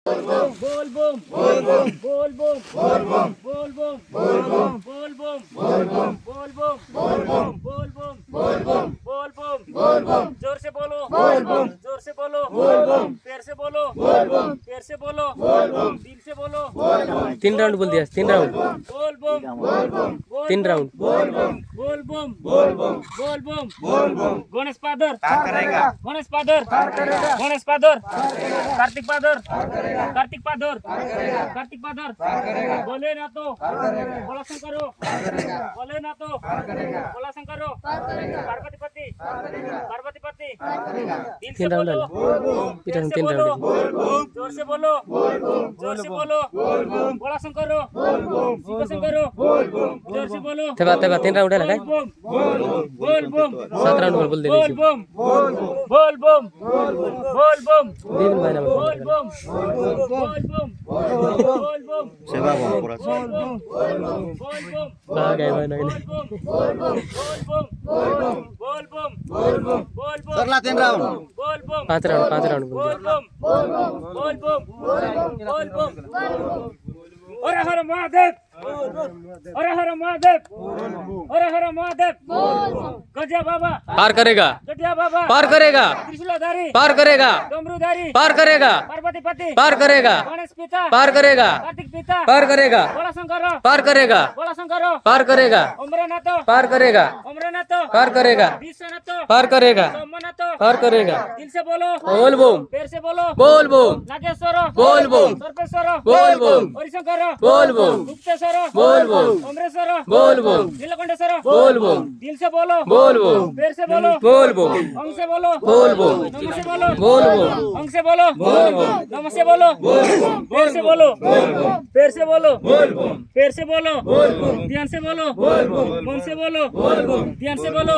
बोल बम बोल बम बोल बम बोल बम बोल बम बोल बम बोल बम बोल बम बोल बम बोल बम बोल बम बोल बम बोल बम जोर से बोलो बोल बम जोर से बोलो बोल बम पैर से बोलो बोल बम पैर से बोलो बोल बम दिल से बोलो बोल बम 3 राउंड बोल दिया 3 राउंड बोल बम बोल बम 3 राउंड बोल बम बोल बम बोल बम बोल बम बोल बम गणेश पादर गणेश पादर गणेश पादर कार्तिक पादर कार्तिक पादर कार्तिक पादर बोले ना तो बोला शंकरो बोले ना तो बोला शंकरो पार्वती पति पार्वती पति दिल से बोलो पैर से बोलो जोर से बोलो जोर से बोलो बोला शंकरो शिव शंकरो जोर से बोलो तेबा 3 राउंड है लगा बोल बम 7 राउंड बोल दे बोल बम बोल बम बोल बम दे दिन भाई ना बोल बम बोल बम बोल बम सेवा बम पूरा बोल बम बोल बम आ गए भाई ना बोल बम बोल बम बोल बम बोल बम बोल बम सरला 3 राउंड बोल बम 5 राउंड बोल बम बोल बम बोल बम हर हर महादेव हर हर महादेव हर हर महादेव गजा बाबा पार करेगा गजा बाबा पार करेगा त्रिशूलधारी पार करेगा डमरूधारी पार करेगा पार्वती पति पार करेगा गणेश पिता पार करेगा कार्तिक पिता पार करेगा बोला शंकर पार करेगा बोला शंकर पार करेगा अमरनाथ पार करेगा अमरनाथ पार करेगा विश्वनाथ पार करेगा सोमनाथ पार करेगा दिल से बोलो बोल बम पैर से बोलो बोल बम नागेश्वर बोल बम सर्पेश्वर बोल बम हरिशंकर बोल बम गुप्तेश्वर बोल बम अमरेश्वर बोल बम नीलकंठेश्वर बोल बम दिल से बोलो बोल बम पैर से बोलो बोल बम अंग से बोलो बोल बम नम से बोलो बोल बम अंग से बोलो नम से बोलो पैर से बोलो पैर से बोलो पैर से बोलो ध्यान से बोलो मन से बोलो ध्यान से बोलो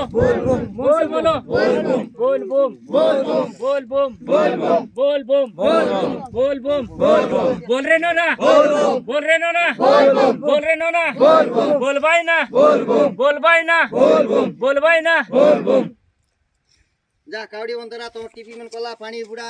मन से बोलो बोल बम बोल बम बोल बम बोल बम बोल रे नोना बोल रे नोना बोल रे नोना बोल भाई ना बोल भाई ना बोल भाई ना जा कावडी वंतरा तो टीपी मन कला पानी बुडा